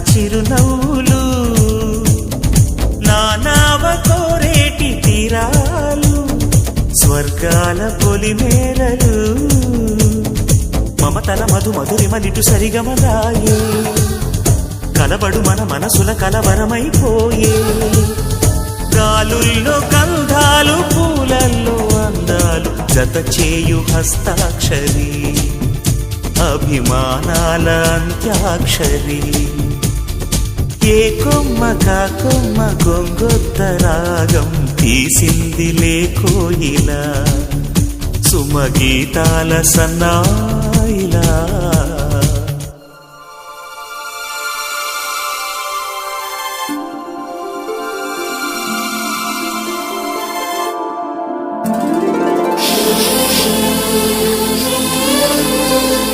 చిరునవ్వులు నానావ కోరేటి తీరాలు స్వర్గాల పొలిమేరలు మమతల మధు మధురిమలిటు సరిగమలాయే కలబడు మన మనసుల కలవరమైపోయే గాలుల్లో గంధాలు పూలల్లో అందాలు జత చేయు హస్తాక్షరి అభిమానాల అంత్యాక్షరి ఏ కొమ్మ కా కొమ్మ గొంగొత్త రాగం తీసింది లే కోయిల సుమగీతాల సన్నా